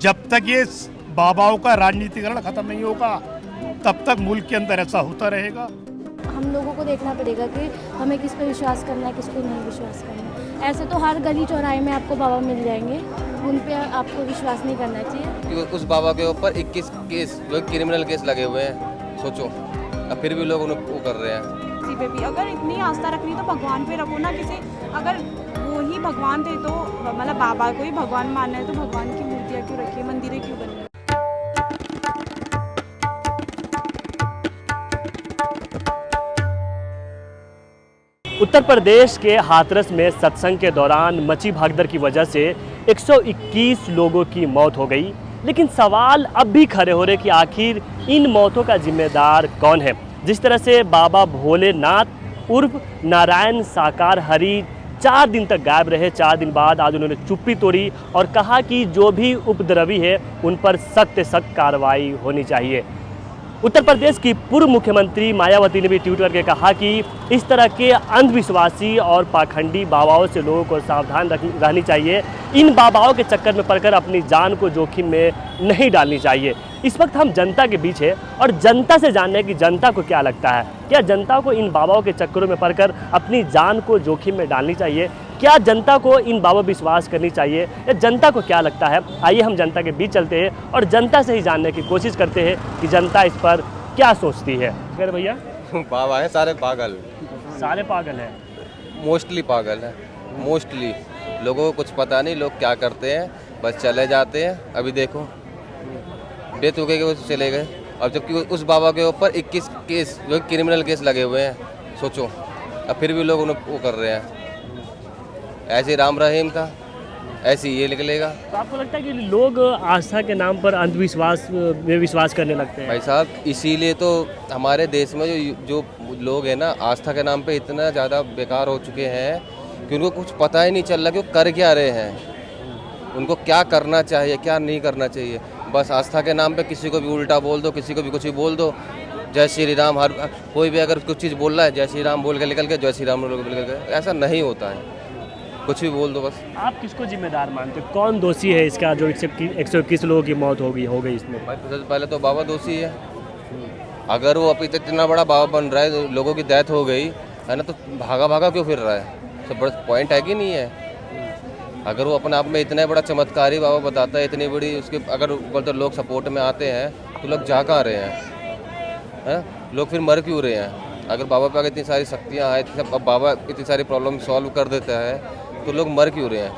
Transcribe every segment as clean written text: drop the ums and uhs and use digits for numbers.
जब तक ये बाबाओं का राजनीतिकरण खत्म नहीं होगा तब तक मुल्क के अंदर ऐसा होता रहेगा। हम लोगों को देखना पड़ेगा कि हमें किस पे विश्वास करना है, किस पे नहीं विश्वास करना है। ऐसे तो हर गली चौराहे में आपको बाबा मिल जाएंगे, उन पे आपको विश्वास नहीं करना चाहिए। उस बाबा के ऊपर 21 केस क्रिमिनल केस लगे हुए हैं, सोचो, अब फिर भी लोग उन्हें वो कर रहे हैं। किसी पे भी अगर इतनी आस्था रखनी तो भगवान पे रखो ना। किसी अगर वो ही भगवान थे तो मतलब बाबा को ही भगवान मानना है तो भगवान की मूर्तियाँ क्यों रखी है, मंदिरें क्यों बनी है। उत्तर प्रदेश के हाथरस में सत्संग के दौरान मची भगदड़ की वजह से 121 लोगों की मौत हो गई। लेकिन सवाल अब भी खड़े हो रहे कि आखिर इन मौतों का जिम्मेदार कौन है। जिस तरह से बाबा भोलेनाथ उर्फ नारायण साकार हरि 4 दिन तक गायब रहे, 4 दिन बाद आज उन्होंने चुप्पी तोड़ी और कहा कि जो भी उपद्रवी है उन पर सख्त से सख्त कार्रवाई होनी चाहिए। उत्तर प्रदेश की पूर्व मुख्यमंत्री मायावती ने भी ट्वीट करके कहा कि इस तरह के अंधविश्वासी और पाखंडी बाबाओं से लोगों को सावधान रहनी चाहिए। इन बाबाओं के चक्कर में पड़कर अपनी जान को जोखिम में नहीं डालनी चाहिए। इस वक्त हम जनता के बीच है और जनता से जानना है कि जनता को क्या लगता है। क्या जनता को इन बाबाओं के चक्करों में पड़कर अपनी जान को जोखिम में डालनी चाहिए? क्या जनता को इन बाबा विश्वास करनी चाहिए या जनता को क्या लगता है? आइए हम जनता के बीच चलते हैं और जनता से ही जानने की कोशिश करते हैं कि जनता इस पर क्या सोचती है। अगर भैया बाबा है सारे पागल, सारे पागल हैं, मोस्टली पागल है, मोस्टली लोगों को कुछ पता नहीं, लोग क्या करते हैं, बस चले जाते हैं। अभी देखो बेतुके के वो चले गए, अब जबकि उस बाबा के ऊपर 21 केस क्रिमिनल केस लगे हुए हैं, सोचो, अब फिर भी लोग उन्हें वो कर रहे हैं। ऐसे राम रहीम था, ऐसे ये निकलेगा। तो आपको लगता है कि लोग आस्था के नाम पर अंधविश्वास में विश्वास करने लगते हैं? भाई साहब, इसीलिए तो हमारे देश में जो लोग हैं ना, आस्था के नाम पे इतना ज़्यादा बेकार हो चुके हैं कि उनको कुछ पता ही नहीं चल रहा कि वो कर क्या रहे हैं, उनको क्या करना चाहिए, क्या नहीं करना चाहिए। बस आस्था के नाम पे किसी को भी उल्टा बोल दो, किसी को भी कुछ भी बोल दो। जय श्री राम, हर कोई भी अगर कुछ चीज़ बोल रहा है जय श्री राम बोल के निकल के, जय श्री राम बोल के निकल के, ऐसा नहीं होता है, कुछ भी बोल दो बस। आप किसको जिम्मेदार मानते हो? कौन दोषी है इसका जो 121 लोगों की मौत हो गई इसमें? भाई सबसे पहले तो बाबा दोषी है। अगर वो अभी इतना बड़ा बाबा बन रहा है, लोगों की डेथ हो गई है ना, तो भागा भागा क्यों फिर रहा है? सब बड़ा पॉइंट है कि नहीं है? अगर वो अपने आप में इतना बड़ा चमत्कारी बाबा बताता है, इतनी बड़ी उसके अगर बोलते लोग सपोर्ट में आते हैं तो लोग जा कहाँ रहे हैं? लोग फिर मर क्यों रहे हैं? अगर बाबा पे अगर इतनी सारी शक्तियाँ आए, अब बाबा इतनी सारी प्रॉब्लम सॉल्व कर देता है तो लोग मर क्यों रहे हैं?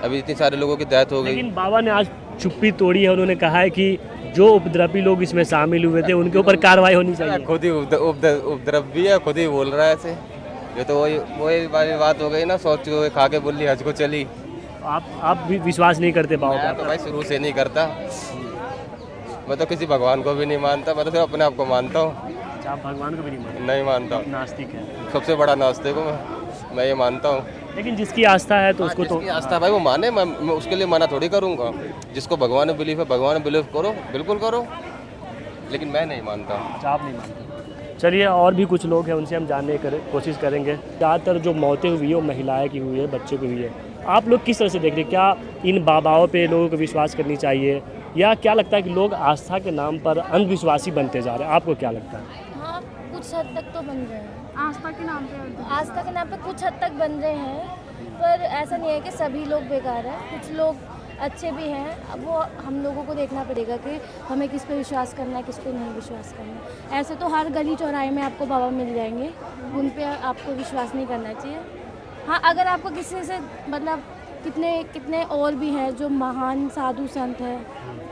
अभी इतनी सारे लोगों की डेथ हो गई। लेकिन बाबा ने आज चुप्पी तोड़ी है। उन्होंने कहा है कि जो उपद्रवी लोग इसमें शामिल हुए थे उनके ऊपर कार्रवाई होनी चाहिए। खुद ही उपद्रवी है, खुद ही बोल रहा है ऐसे। ये तो वही बात हो गई ना, सोच के खा के बोली हज को चली। आप भी विश्वास नहीं करते बाबा मैं तो भाई शुरू से नहीं करता, मैं तो किसी भगवान को भी नहीं मानता, मैं तो सिर्फ अपने आप को मानता हूँ। आप भगवान को भी नहीं मानता, नास्तिक है। सबसे बड़ा नास्तिक हूँ मैं ये मानता हूँ। लेकिन जिसकी आस्था है तो उसको तो आस्था भाई वो माने, मैं उसके लिए मना थोड़ी करूँगा। जिसको भगवान में बिलीव है, भगवान में बिलीव करो, बिल्कुल करो, लेकिन मैं नहीं मानता। आप नहीं मानते? चलिए, और भी कुछ लोग हैं, उनसे हम जानने की कोशिश करेंगे। ज़्यादातर जो मौतें हुई है वो महिलाएं की हुई है, बच्चों की हुई है। आप लोग किस तरह से देख रहे हैं? क्या इन बाबाओं पे लोगों को विश्वास करनी चाहिए या क्या लगता है कि लोग आस्था के नाम पर अंधविश्वासी बनते जा रहे हैं? आपको क्या लगता है? हाँ, कुछ हद तक तो बन रहे हैं। आस्था के नाम पे, आस्था के नाम पे कुछ हद तक बन रहे हैं, पर ऐसा नहीं है कि सभी लोग बेकार हैं। कुछ लोग अच्छे भी हैं। अब वो हम लोगों को देखना पड़ेगा कि हमें किस पे विश्वास करना है, किस पे नहीं विश्वास करना है। ऐसे तो हर गली चौराहे में आपको बाबा मिल जाएंगे, उन पे आपको विश्वास नहीं करना चाहिए। हाँ, अगर आपको किसी से मतलब कितने और भी हैं जो महान साधु संत हैं,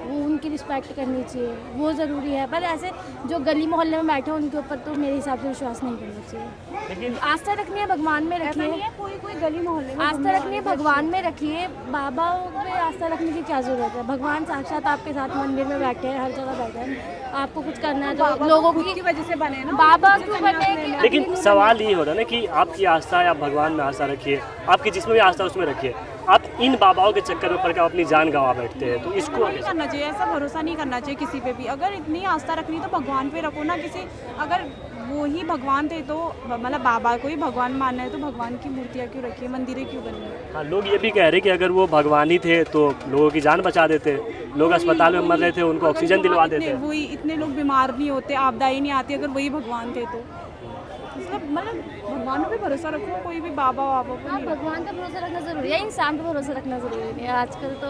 वो उनकी रिस्पेक्ट करनी चाहिए, वो ज़रूरी है। पर ऐसे जो गली मोहल्ले में बैठे हैं उनके ऊपर तो मेरे हिसाब से विश्वास नहीं करना चाहिए। लेकिन आस्था रखनी है भगवान में रखिए। कोई गली मोहल्ले में आस्था रखनी है भगवान में रखिए। बाबा पे आस्था रखने की क्या ज़रूरत है? भगवान साक्षात आपके साथ मंदिर में बैठे हैं, हर जगह बैठे हैं। आपको कुछ करना है तो लोगों की वजह से बने ना, बाबा क्यों बने? लेकिन सवाल ये हो रहा है ना कि आपकी आस्था है, आप भगवान में आस्था रखिए, आपकी जिसमें भी आस्था उसमें रखिए। आप इन बाबाओं के चक्कर में पड़ के अपनी जान गंवा बैठते हैं, तो इसको नहीं करना चाहिए, ऐसा भरोसा नहीं करना चाहिए किसी पे भी। अगर इतनी आस्था रखनी तो भगवान पे रखो ना। किसी अगर वो ही भगवान थे तो मतलब बाबा को ही भगवान मानना है तो भगवान की मूर्तियाँ क्यों रखी है, मंदिरें क्यों बनी है? हाँ, लोग ये भी कह रहे कि अगर वो भगवान ही थे तो लोगों की जान बचा देते, लोग अस्पताल में मर रहे थे उनको ऑक्सीजन दिलवा देते। वही इतने लोग बीमार नहीं होते, आपदाएं नहीं आती अगर वही भगवान थे तो। मतलब भगवान पे भरोसा रखो, कोई भी बाबा वाबा को हाँ, नहीं। भगवान पे भरोसा रखना ज़रूरी है, इंसान पे भरोसा रखना ज़रूरी नहीं है आजकल। तो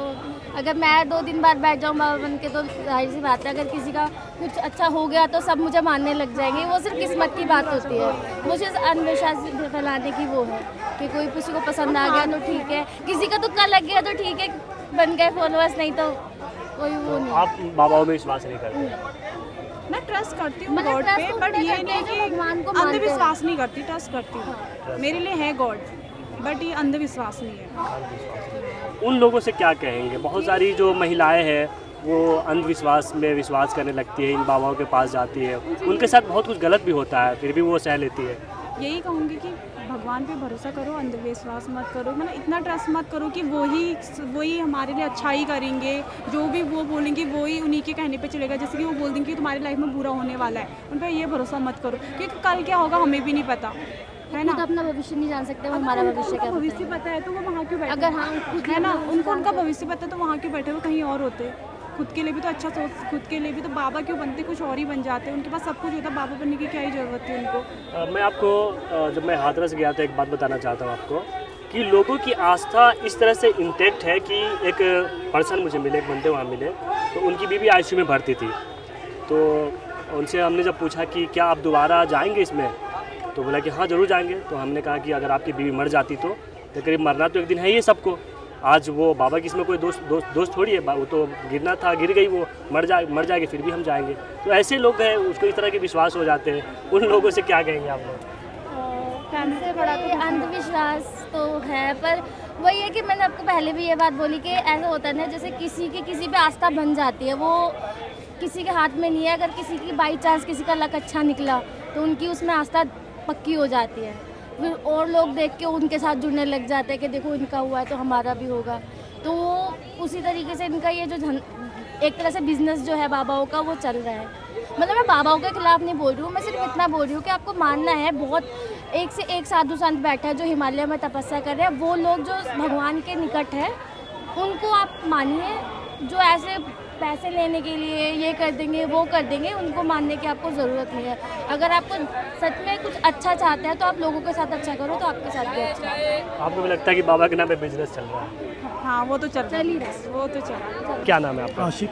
अगर मैं 2 दिन बाद बैठ जाऊँ बाबा बन के तो जाहिर सी बात है, अगर किसी का कुछ अच्छा हो गया तो सब मुझे मानने लग जाएंगे। वो सिर्फ किस्मत की बात होती है, वो सिर्फ अंधविश्वास फैलाने की वो है कि कोई किसी को पसंद आ गया तो ठीक है, किसी का तुक्का लग गया तो ठीक है, बन गए फॉलोअर्स, नहीं तो कोई वो नहीं। आप बाबाओं में विश्वास नहीं करते? मैं ट्रस्ट करती हूँ मतलब गॉड trust पे, तो बट उतने ये करते नहीं हैं जो भगवान को कि मानते अंधविश्वास नहीं करती, ट्रस्ट करती हूँ। मेरे लिए है गॉड, बट ये अंधविश्वास नहीं है। उन लोगों से क्या कहेंगे? बहुत सारी जो महिलाएं हैं वो अंधविश्वास में विश्वास करने लगती है, इन बाबाओं के पास जाती है, उनके साथ बहुत कुछ गलत भी होता है, फिर भी वो सह लेती है। यही कहूँगी कि भगवान पे भरोसा करो, अंधविश्वास मत करो। मतलब इतना ट्रस्ट मत करो कि वही हमारे लिए अच्छा ही करेंगे, जो भी वो बोलेंगे वही उन्हीं के कहने पे चलेगा। जैसे कि वो बोल देंगे कि तुम्हारी लाइफ में बुरा होने वाला है, उन पर ये भरोसा मत करो, क्योंकि कल क्या होगा हमें भी नहीं पता है ना। खुद अपना भविष्य नहीं जान सकते, वो हमारा भविष्य क्या भविष्य पता है तो वो वहाँ क्यों बैठे? अगर हाँ खुद है ना, उनको उनका भविष्य पता है तो वहाँ क्यों बैठे? वो कहीं और होते, खुद के लिए भी तो अच्छा सोच, खुद के लिए भी तो बाबा क्यों बनते, कुछ और ही बन जाते। उनके पास सब कुछ होता, बाबा बनने की क्या ही ज़रूरत थी उनको। मैं आपको जब मैं हाथरस गया था एक बात बताना चाहता हूँ आपको कि लोगों की आस्था इस तरह से इंटैक्ट है कि एक पर्सन मुझे मिले, एक बंदे वहाँ मिले, तो उनकी बीवी आईसीयू में भर्ती थी। तो उनसे हमने जब पूछा कि क्या आप दोबारा जाएंगे इसमें, तो बोला कि हाँ ज़रूर जाएंगे। तो हमने कहा कि अगर आपकी बीवी मर जाती तो करीब मरना तो एक दिन है ही सबको। आज वो बाबा की इसमें कोई दोस्त थोड़ी है, वो तो गिरना था, गिर गई, वो मर जाएगी, फिर भी हम जाएंगे। तो ऐसे लोग हैं, उसको इस तरह के विश्वास हो जाते हैं, उन लोगों से क्या कहेंगे आप लोग? सबसे बड़ा तो अंधविश्वास तो है, पर वही है कि मैंने आपको पहले भी ये बात बोली कि ऐसा होता है ना, जैसे किसी पे आस्था बन जाती है, वो किसी के हाथ में नहीं है। अगर किसी की बाई चांस किसी का लक अच्छा निकला तो उनकी उसमें आस्था पक्की हो जाती है, फिर और लोग देख के उनके साथ जुड़ने लग जाते हैं कि देखो इनका हुआ है तो हमारा भी होगा। तो उसी तरीके से इनका ये जो एक तरह से बिजनेस जो है बाबाओं का वो चल रहा है। मतलब मैं बाबाओं के खिलाफ नहीं बोल रही हूँ, मैं सिर्फ इतना बोल रही हूँ कि आपको मानना है, बहुत एक से एक साधु संत बैठा है जो हिमालय में तपस्या कर रहे हैं, वो लोग जो भगवान के निकट है उनको आप मानिए। जो ऐसे पैसे लेने के लिए ये कर देंगे वो कर देंगे, उनको मानने की आपको ज़रूरत नहीं है। अगर आपको सच में कुछ अच्छा चाहते हैं तो आप लोगों के साथ अच्छा करो, तो आपके साथ भी अच्छा है। आपको भी लगता है कि बाबा के नाम पे बिजनेस चल रहा है? हाँ, वो तो चल ही रहा है, वो तो चल रहा है। क्या नाम है आपका? आशिक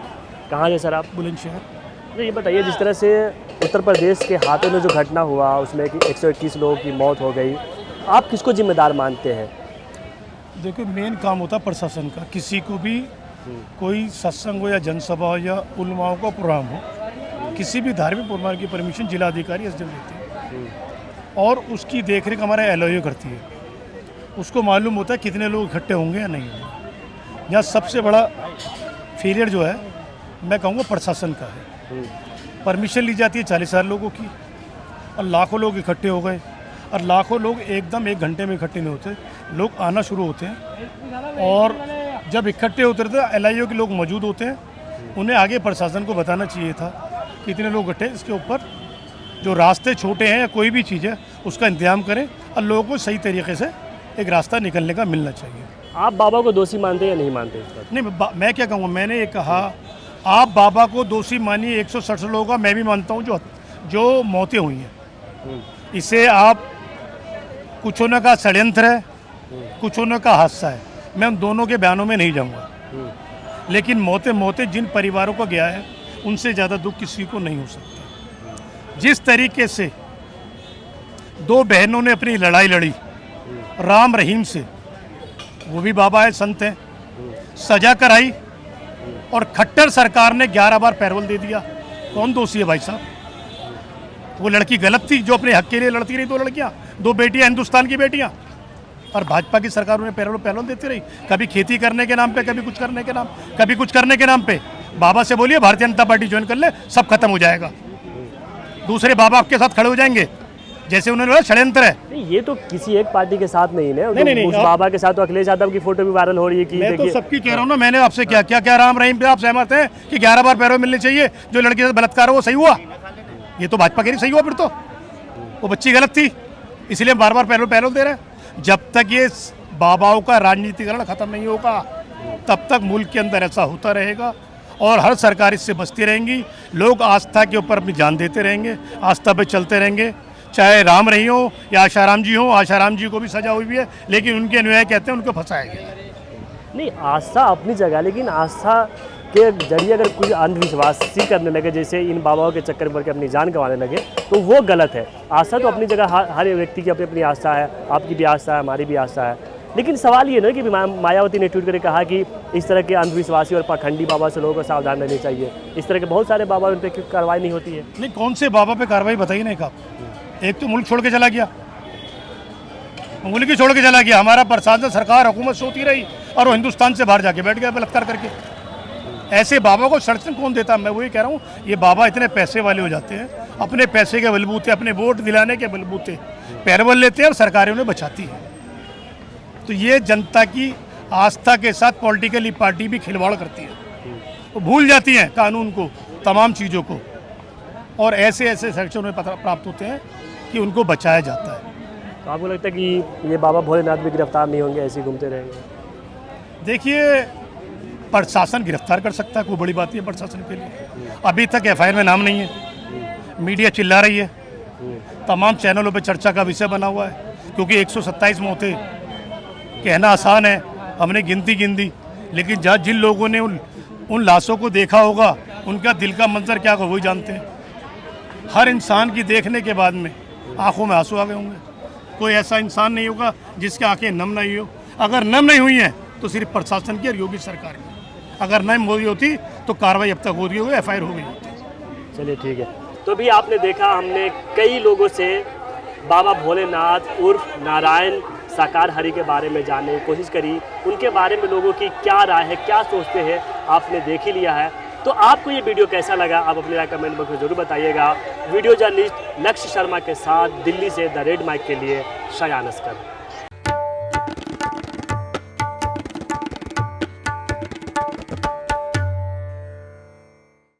कहाँ से सर आप? बुलंदशहर। तो ये बताइए, जिस तरह से उत्तर प्रदेश के हाथों में जो घटना हुआ उसमें कि 121 लोगों की मौत हो गई, आप किसको जिम्मेदार मानते हैं? देखो, मेन काम होता है प्रशासन का। किसी को भी कोई सत्संग हो या जनसभा हो या उलमाओं का प्रोग्राम हो, किसी भी धार्मिक प्रोग्राम की परमिशन जिलाधिकारी एसडीएम देते हैं और उसकी देखरेख हमारा एलओयू करती है। उसको मालूम होता है कितने लोग इकट्ठे होंगे या नहीं होंगे। यहाँ सबसे बड़ा फेलियर जो है मैं कहूँगा प्रशासन का है। परमिशन ली जाती है 40,000 लोगों की और लाखों लोग इकट्ठे हो गए, और लाखों लोग एकदम 1 घंटे में इकट्ठे नहीं होते, लोग आना शुरू होते हैं और जब इकट्ठे होते थे एलआईओ के लोग मौजूद होते हैं। उन्हें आगे प्रशासन को बताना चाहिए था कि इतने लोग इकट्ठे, इसके ऊपर जो रास्ते छोटे हैं या कोई भी चीज़ है उसका इंतजाम करें और लोगों को सही तरीके से एक रास्ता निकलने का मिलना चाहिए। आप बाबा को दोषी मानते हैं या नहीं मानते इस बात? नहीं, मैं क्या कहूँगा, मैंने ये कहा आप बाबा को दोषी मानिए। 167 लोगों का मैं भी मानता हूँ जो मौतें हुई हैं। इसे आप कुछ होने का षड्यंत्र है, कुछ होने का हादसा है, मैं उन दोनों के बयानों में नहीं जाऊँगा। लेकिन मौतें जिन परिवारों को गया है उनसे ज़्यादा दुख किसी को नहीं हो सकता। जिस तरीके से 2 बहनों ने अपनी लड़ाई लड़ी राम रहीम से, वो भी बाबा है, संत हैं, सजा कराई और खट्टर सरकार ने 11 बार पैरोल दे दिया। कौन दोषी है भाई साहब? वो लड़की गलत थी जो अपने हक के लिए लड़ती रही। 2 लड़कियां, 2 बेटियां, हिंदुस्तान की बेटियां, और भाजपा की सरकार उन्हें पैरोल देती रही। कभी खेती करने के नाम पे, कभी कुछ करने के नाम पे। बाबा से बोलिए भारतीय जनता पार्टी ज्वाइन कर ले, सब खत्म हो जाएगा। दूसरे बाबा आपके साथ खड़े हो जाएंगे जैसे उन्होंने बोला षड्यंत्र है। नहीं, ये तो किसी एक पार्टी के साथ नहीं है, नहीं, उस बाबा के साथ तो अखिलेश यादव की फोटो भी वायरल हो रही है कि मैं तो देखिए सबकी कह रहा हूँ ना, मैंने आपसे क्या राम रहीम पे आप सहमत हैं कि 11 बार पैरों मिलने चाहिए? जो लड़के के साथ बलात्कार हो वो सही हुआ? ये तो भाजपा के लिए सही हुआ, फिर तो वो बच्ची गलत थी, इसलिए बार बार पैरों दे रहे हैं। जब तक ये बाबाओं का राजनीतिकरण खत्म नहीं होगा तब तक मुल्क के अंदर ऐसा होता रहेगा और हर सरकार इससे बचती रहेंगी। लोग आस्था के ऊपर अपनी जान देते रहेंगे, आस्था पे चलते रहेंगे, चाहे राम रही हो या आशाराम जी हो। आशाराम जी को भी सजा हुई है, लेकिन उनके अनुयायी कहते हैं उनको फंसाया गया। नहीं, आस्था अपनी जगह, लेकिन आस्था के जरिए अगर कोई अंधविश्वासी करने लगे, जैसे इन बाबाओं के चक्कर में अपनी जान गंवाने लगे, तो वो गलत है। आस्था तो अपनी जगह हर व्यक्ति की अपनी अपनी आस्था है, आपकी भी आस्था है, हमारी भी आस्था है। लेकिन सवाल ये ना कि मायावती ने ट्वीट करके कहा कि इस तरह के अंधविश्वासी और पाखंडी बाबा से लोगों को सावधान रहनी चाहिए। इस तरह के बहुत सारे बाबा उन पर क्यों कार्रवाई नहीं होती है? नहीं, कौन से बाबा पे कार्रवाई बताइए ना। एक तो मुल्क छोड़ के चला गया, मुल्क ही छोड़ के चला गया। हमारा प्रशासन, सरकार, हुकूमत सोती रही और वो हिंदुस्तान से बाहर जाके बैठ गया बलात्कार करके। ऐसे बाबा को संरक्षण कौन देता? मैं वही कह रहा हूँ, ये बाबा इतने पैसे वाले हो जाते हैं, अपने पैसे के बलबूते, अपने वोट दिलाने के बलबूते पैरवल लेते हैं और सरकारें उन्हें बचाती है। तो ये जनता की आस्था के साथ पॉलिटिकली पार्टी भी खिलवाड़ करती है, वो भूल जाती हैं कानून को, तमाम चीज़ों को, और ऐसे ऐसे सेक्शन में प्राप्त होते हैं कि उनको बचाया जाता है। तो आपको लगता है कि ये बाबा भोलेनाथ भी गिरफ्तार नहीं होंगे, ऐसे ही घूमते रहेंगे? देखिए, प्रशासन गिरफ्तार कर सकता है, कोई बड़ी बात नहीं है प्रशासन के लिए। अभी तक एफआईआर में नाम नहीं है, मीडिया चिल्ला रही है, तमाम चैनलों पे चर्चा का विषय बना हुआ है, क्योंकि 127 मौतें कहना आसान है, हमने गिनती, लेकिन जहाँ जिन लोगों ने उन लाशों को देखा होगा, उनका दिल का मंजर क्या होगा वही जानते हैं। हर इंसान की देखने के बाद में आंखों में आंसू आ गए होंगे। कोई ऐसा इंसान नहीं होगा जिसकी आंखें नम नहीं हो। अगर नम नहीं हुई हैं तो सिर्फ प्रशासन की और योगी सरकार की। अगर नम हो रही होती तो कार्रवाई अब तक हो रही होगी, एफआईआर हो गई होती। चलिए ठीक है। तो भी आपने देखा, हमने कई लोगों से बाबा भोलेनाथ उर्फ नारायण साकार हरि के बारे में जानने की कोशिश करी। उनके बारे में लोगों की क्या राय है, क्या सोचते हैं, आपने देख ही लिया है। तो आपको ये वीडियो कैसा लगा, आप अपने राय कमेंट बॉक्स में जरूर बताइएगा। वीडियो जर्नलिस्ट लक्ष्य शर्मा के साथ दिल्ली से द रेड माइक के लिए शयान अस्कर।